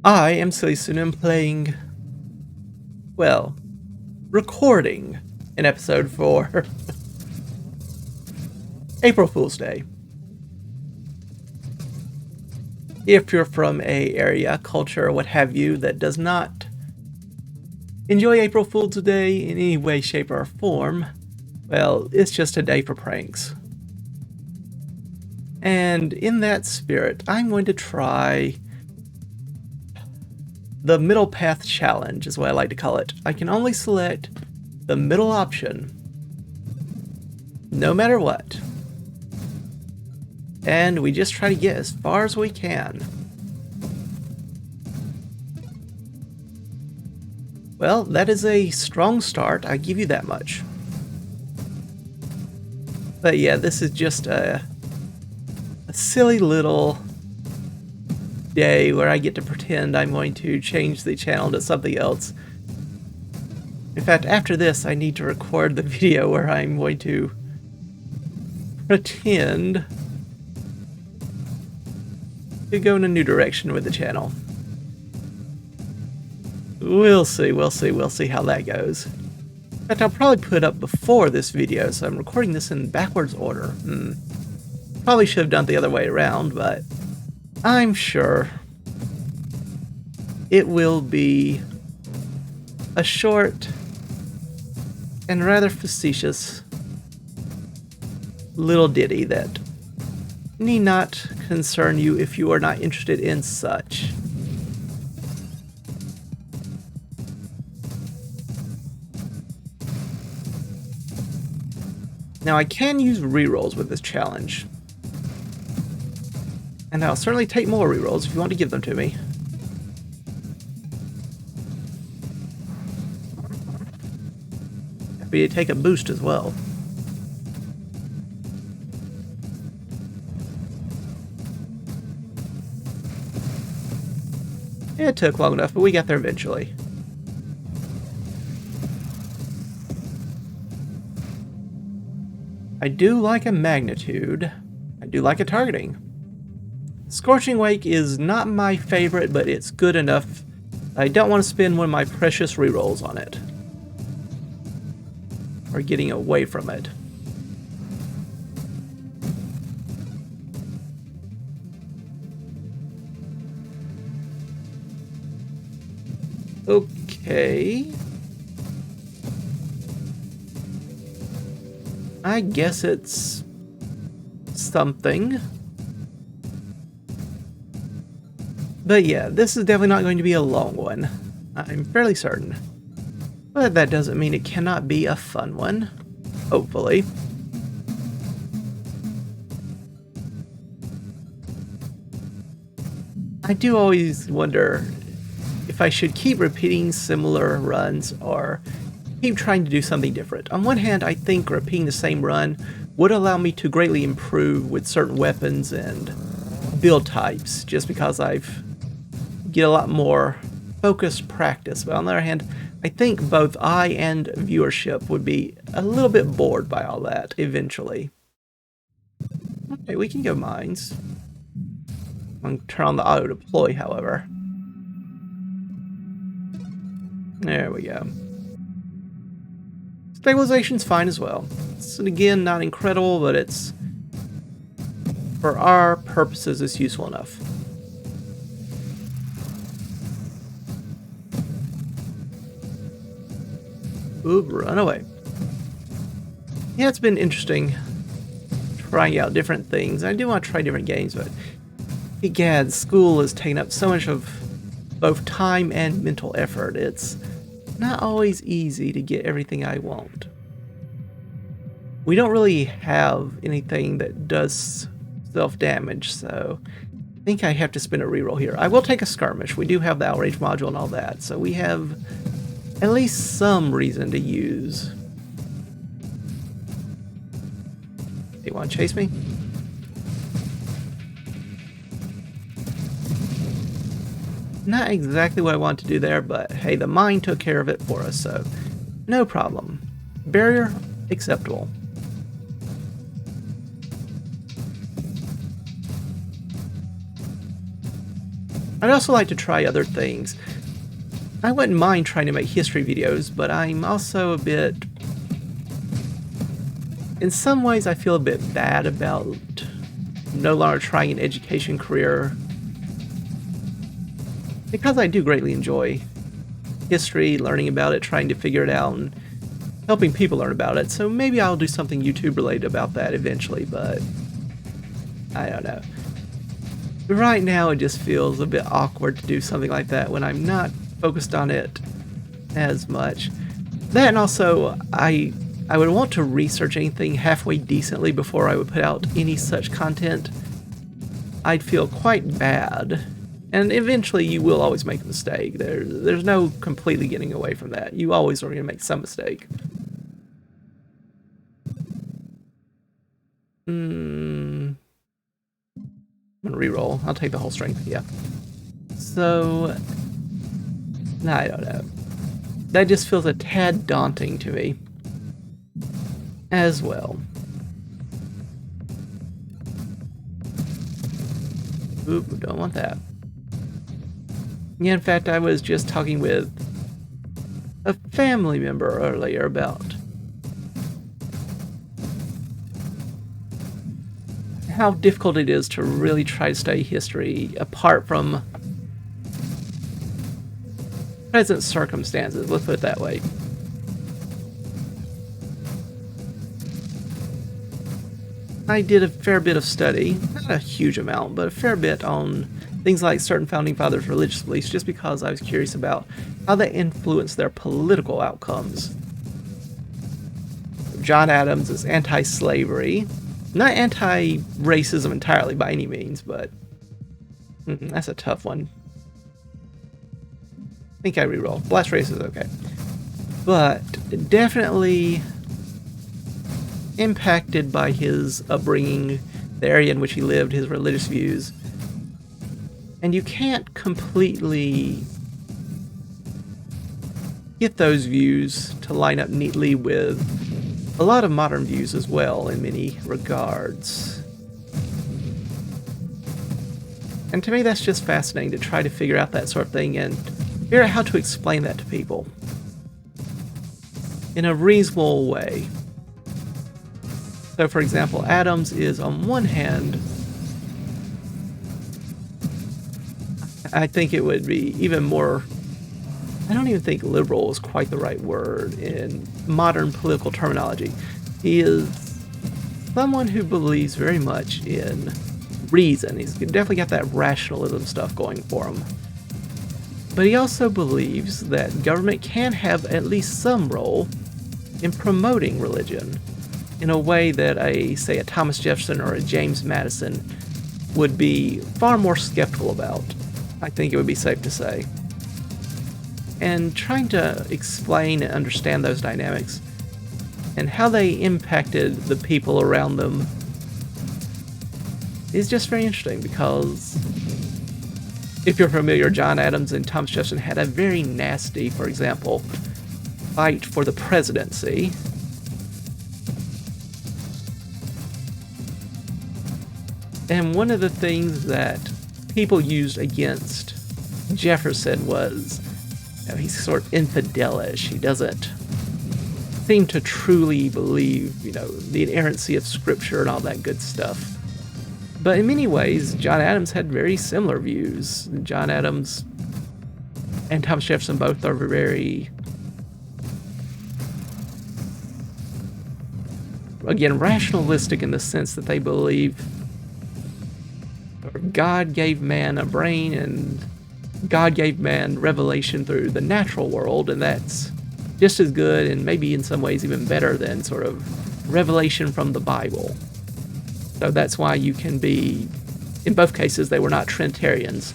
I am SillyPseudonym playing, well, recording an episode for April Fool's Day. If you're from a area, culture, what have you, that does not enjoy April Fool's Day in any way, shape, or form, well, it's just a day for pranks. And in that spirit, I'm going to try the middle path challenge, is what I like to call it. I can only select the middle option, no matter what. And we just try to get as far as we can. Well, that is a strong start, I give you that much. But yeah, this is just a silly little day where I get to pretend I'm going to change the channel to something else. In fact, after this, I need to record the video where I'm going to pretend to go in a new direction with the channel. We'll see how that goes. In fact, I'll probably put it up before this video, so I'm recording this in backwards order. Probably should have done it the other way around, but I'm sure it will be a short and rather facetious little ditty that need not concern you if you are not interested in such. Now, I can use rerolls with this challenge. And I'll certainly take more rerolls if you want to give them to me. Happy to take a boost as well. It took long enough, but we got there eventually. I do like a magnitude. I do like a targeting. Scorching Wake is not my favorite, but it's good enough. I don't want to spend one of my precious rerolls on it. Or getting away from it. Okay. I guess it's something. But yeah, this is definitely not going to be a long one. I'm fairly certain. But that doesn't mean it cannot be a fun one. Hopefully. I do always wonder if I should keep repeating similar runs or keep trying to do something different. On one hand, I think repeating the same run would allow me to greatly improve with certain weapons and build types, just because I've get a lot more focused practice. But on the other hand, I think both I and viewership would be a little bit bored by all that eventually. Okay, we can go mines. I'm gonna turn on the auto deploy, however. There we go. Stabilization's fine as well. It's, again, not incredible, but it's, for our purposes, it's useful enough. Ooh, run away. Yeah, it's been interesting trying out different things. I do want to try different games, but egad, school has taken up so much of both time and mental effort. It's not always easy to get everything I want. We don't really have anything that does self-damage, so I think I have to spin a reroll here. I will take a skirmish. We do have the outrage module and all that, so we have at least some reason to use. They want to chase me? Not exactly what I want to do there, but hey, the mine took care of it for us, so no problem. Barrier acceptable. I'd also like to try other things. I wouldn't mind trying to make history videos, but I'm also a bit... In some ways, I feel a bit bad about no longer trying an education career, because I do greatly enjoy history, learning about it, trying to figure it out, and helping people learn about it. So maybe I'll do something YouTube related about that eventually, but I don't know. Right now it just feels a bit awkward to do something like that when I'm not focused on it as much. That, and also I would want to research anything halfway decently before I would put out any such content. I'd feel quite bad. And eventually you will always make a mistake. There's no completely getting away from that. You always are going to make some mistake. I'm going to reroll. I'll take the whole strength, yeah. So, I don't know. That just feels a tad daunting to me as well. Oop, don't want that. Yeah, in fact, I was just talking with a family member earlier about how difficult it is to really try to study history apart from present circumstances, let's put it that way. I did a fair bit of study, not a huge amount, but a fair bit on things like certain founding fathers' religious beliefs, just because I was curious about how they influenced their political outcomes. John Adams is anti-slavery, not anti-racism entirely by any means, but that's a tough one. I think I reroll. Blast race is okay, but definitely impacted by his upbringing, the area in which he lived, his religious views. And you can't completely get those views to line up neatly with a lot of modern views as well in many regards. And to me that's just fascinating to try to figure out that sort of thing and figure out how to explain that to people in a reasonable way. So for example, Adams is on one hand, I think it would be even more, I don't even think liberal is quite the right word in modern political terminology. He is someone who believes very much in reason. He's definitely got that rationalism stuff going for him. But he also believes that government can have at least some role in promoting religion in a way that say a Thomas Jefferson or a James Madison would be far more skeptical about. I think it would be safe to say. And trying to explain and understand those dynamics and how they impacted the people around them is just very interesting, because if you're familiar, John Adams and Thomas Jefferson had a very nasty, for example, fight for the presidency. And one of the things that people used against Jefferson was, he's sort of infidelish. He doesn't seem to truly believe, the inerrancy of scripture and all that good stuff. But in many ways, John Adams had very similar views. John Adams and Thomas Jefferson both are very, again, rationalistic in the sense that they believe God gave man a brain and God gave man revelation through the natural world, and that's just as good and maybe in some ways even better than sort of revelation from the Bible. So that's why you can be, in both cases they were not Trinitarians.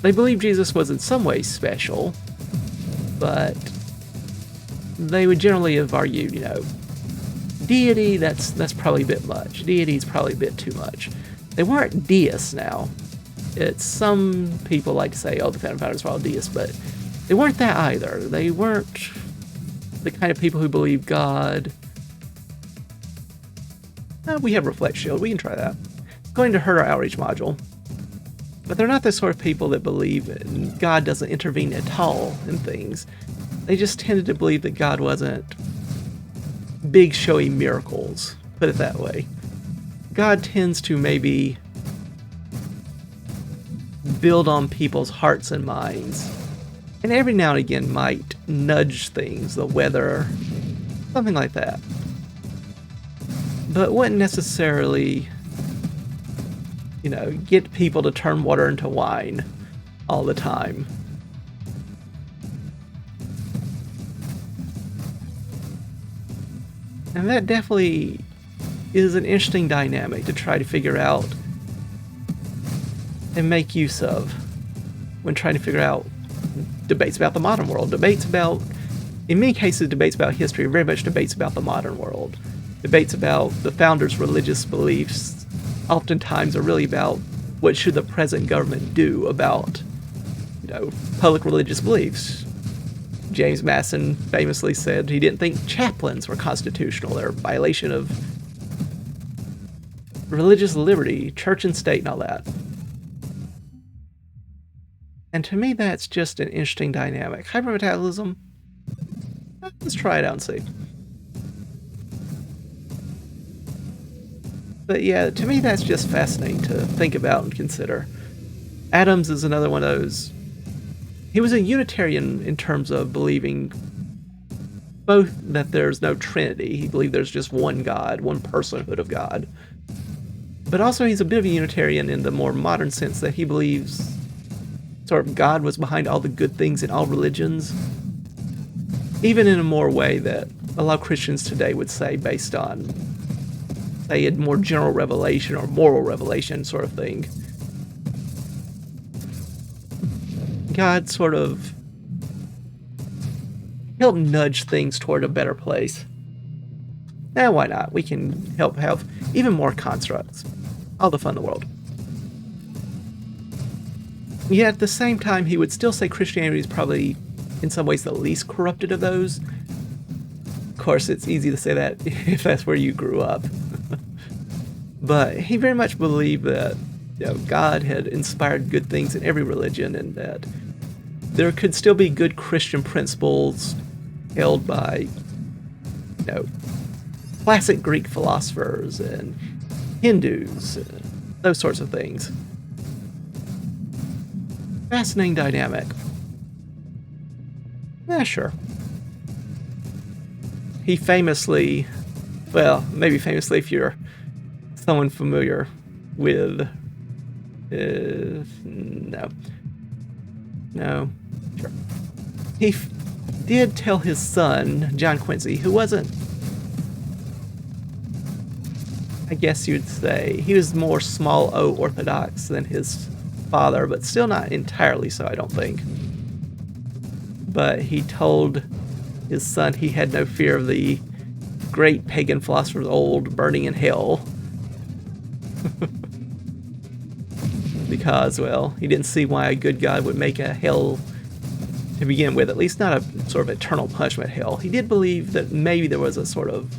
They believed Jesus was in some ways special, but they would generally have argued, deity, that's probably a bit much. Deity is probably a bit too much. They weren't deists now. It's some people like to say, the founding fathers were all deists, but they weren't that either. They weren't the kind of people who believe God. We have Reflect Shield. We can try that. It's going to hurt our outreach module. But they're not the sort of people that believe that God doesn't intervene at all in things. They just tended to believe that God wasn't big, showy miracles, put it that way. God tends to maybe build on people's hearts and minds, and every now and again might nudge things, the weather, something like that. But wouldn't necessarily, get people to turn water into wine all the time. And that definitely is an interesting dynamic to try to figure out and make use of when trying to figure out debates about the modern world. Debates about, in many cases, debates about history are very much debates about the modern world. Debates about the founders' religious beliefs oftentimes are really about what should the present government do about, public religious beliefs. James Madison famously said he didn't think chaplains were constitutional. They're a violation of religious liberty, church and state, and all that. And to me, that's just an interesting dynamic. Hypermetabolism? Let's try it out and see. But yeah, to me, that's just fascinating to think about and consider. Adams is another one of those. He was a Unitarian in terms of believing both that there's no Trinity. He believed there's just one God, one personhood of God. But also he's a bit of a Unitarian in the more modern sense that he believes sort of God was behind all the good things in all religions, even in a more way that a lot of Christians today would say based on, say, a more general revelation or moral revelation sort of thing. God sort of helped nudge things toward a better place. Why not? We can help have even more constructs. All the fun in the world. Yet at the same time, he would still say Christianity is probably, in some ways, the least corrupted of those. Of course, it's easy to say that if that's where you grew up. But he very much believed that God had inspired good things in every religion, and that there could still be good Christian principles held by classic Greek philosophers and Hindus, those sorts of things. Fascinating dynamic. Yeah, sure. He famously, maybe famously if you're someone familiar with, no, sure. He did tell his son, John Quincy, who wasn't, I guess you'd say, he was more small O orthodox than his father, but still not entirely so, I don't think. But he told his son he had no fear of the great pagan philosophers of old burning in hell. Because, he didn't see why a good God would make a hell to begin with, at least not a sort of eternal punishment hell. He did believe that maybe there was a sort of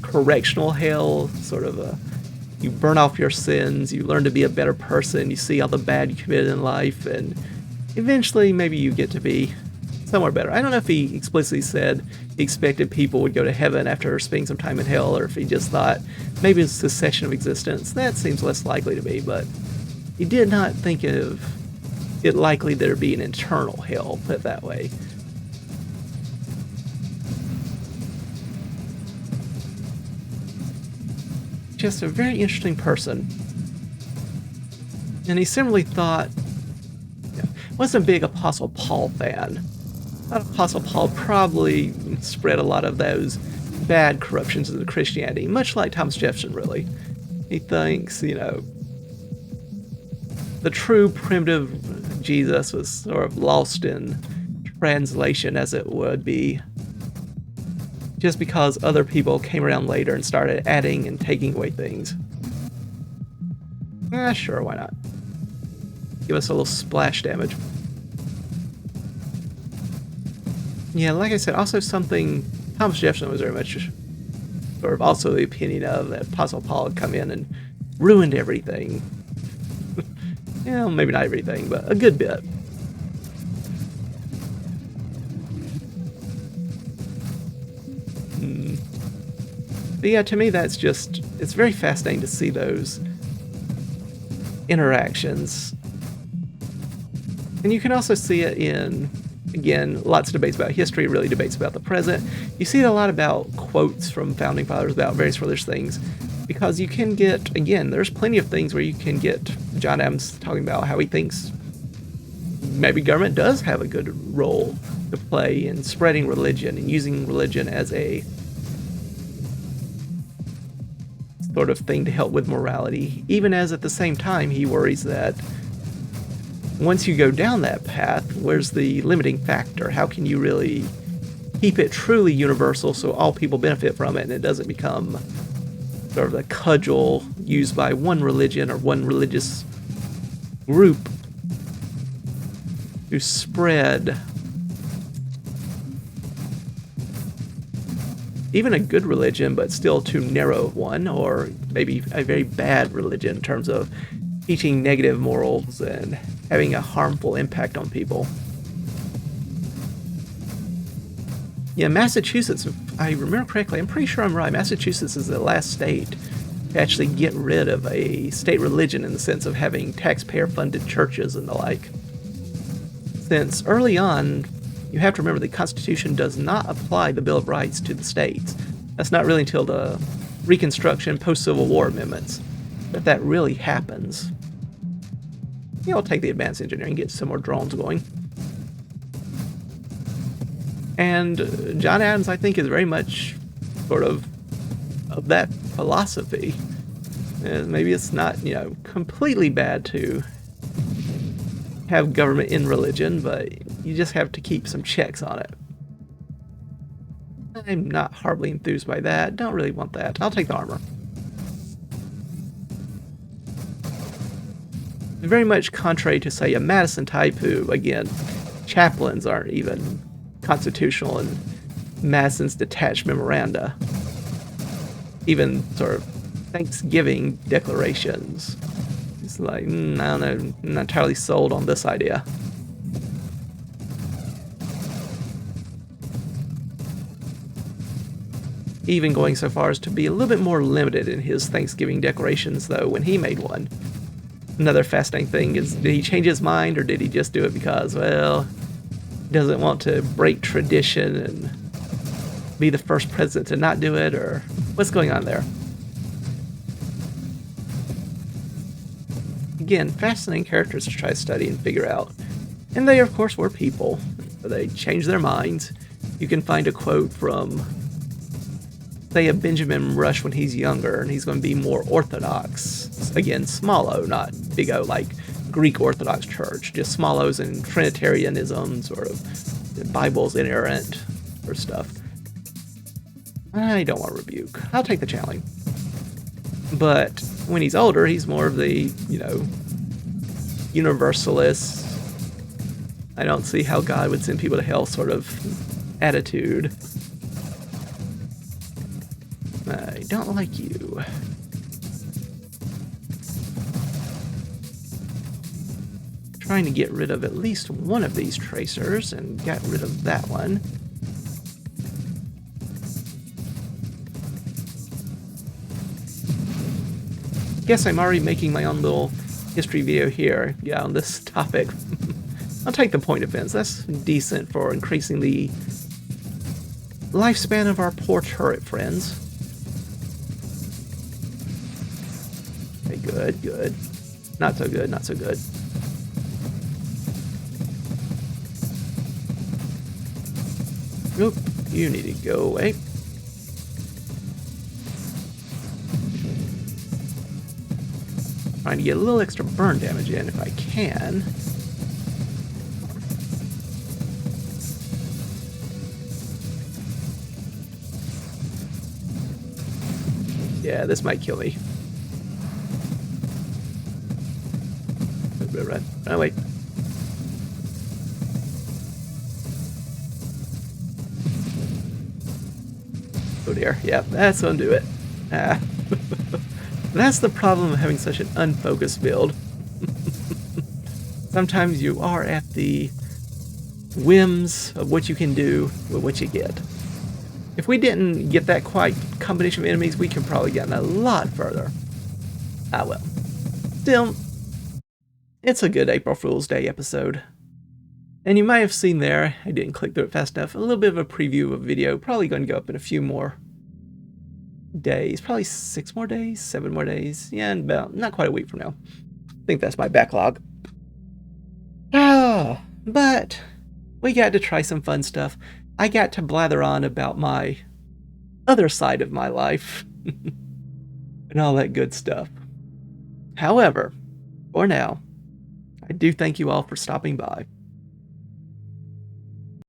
correctional hell, sort of you burn off your sins, you learn to be a better person, you see all the bad you committed in life, and eventually maybe you get to be somewhere better. I don't know if he explicitly said he expected people would go to heaven after spending some time in hell, or if he just thought maybe it's a cessation of existence. That seems less likely to me, but he did not think of it likely there'd be an eternal hell, put it that way. Just a very interesting person. And he similarly thought, wasn't a big Apostle Paul fan. Apostle Paul probably spread a lot of those bad corruptions into Christianity, much like Thomas Jefferson, really. He thinks, the true primitive Jesus was sort of lost in translation, as it would be, just because other people came around later and started adding and taking away things. Sure, why not? Give us a little splash damage. Yeah, like I said, also something Thomas Jefferson was very much sort of also the opinion of, that Apostle Paul had come in and ruined everything. Well, maybe not everything, but a good bit. But yeah, to me, that's just, it's very fascinating to see those interactions. And you can also see it in, again, lots of debates about history, really debates about the present. You see it a lot about quotes from founding fathers about various religious things, because you can get, again, there's plenty of things where you can get John Adams talking about how he thinks maybe government does have a good role to play in spreading religion and using religion as a sort of thing to help with morality, even as at the same time he worries that once you go down that path, where's the limiting factor? How can you really keep it truly universal so all people benefit from it and it doesn't become sort of a cudgel used by one religion or one religious group to spread even a good religion, but still too narrow one, or maybe a very bad religion in terms of teaching negative morals and having a harmful impact on people. Yeah, Massachusetts, if I remember correctly, I'm pretty sure I'm right, Massachusetts is the last state to actually get rid of a state religion in the sense of having taxpayer-funded churches and the like. Since early on, you have to remember the Constitution does not apply the Bill of Rights to the states. That's not really until the Reconstruction, post-Civil War amendments that really happens. Yeah, I'll take the advanced engineering, get some more drones going. And John Adams, I think, is very much sort of that philosophy. And maybe it's not, completely bad to have government in religion, but you just have to keep some checks on it. I'm not horribly enthused by that. Don't really want that. I'll take the armor. Very much contrary to, say, a Madison type who, again, chaplains aren't even constitutional in Madison's Detached Memoranda. Even sort of Thanksgiving declarations. It's like, I don't know, I'm not entirely sold on this idea. Even going so far as to be a little bit more limited in his Thanksgiving declarations, though, when he made one. Another fascinating thing is, did he change his mind, or did he just do it because, well, he doesn't want to break tradition and be the first president to not do it, or what's going on there? Again, fascinating characters to try to study and figure out. And they, of course, were people. They changed their minds. You can find a quote from, say, a Benjamin Rush when he's younger, and he's going to be more orthodox. Again, small o, not big O, like Greek Orthodox Church. Just small O's in Trinitarianism, sort of, the Bible's inerrant, or stuff. I don't want to rebuke. I'll take the challenge. But when he's older, he's more of the, universalist. I don't see how God would send people to hell sort of attitude. I don't like you. Trying to get rid of at least one of these tracers, and got rid of that one. Guess I'm already making my own little history video here, on this topic. I'll take the point defense. That's decent for increasing the lifespan of our poor turret friends. Okay, good, good. Not so good, not so good. Oop, you need to go away. Trying to get a little extra burn damage in if I can. Yeah, this might kill me. Run. Oh, wait. Oh dear. Yeah, that's gonna do it. Ah. That's the problem of having such an unfocused build. Sometimes you are at the whims of what you can do with what you get. If we didn't get that quite combination of enemies, we could probably gotten a lot further. Ah well. Still, it's a good April Fool's Day episode. And you might have seen there, I didn't click through it fast enough, a little bit of a preview of a video, probably going to go up in a few more days, probably 6 more days, 7 more days, yeah, and about, not quite a week from now. I think that's my backlog. Oh, but we got to try some fun stuff. I got to blather on about my other side of my life and all that good stuff. However, for now, I do thank you all for stopping by.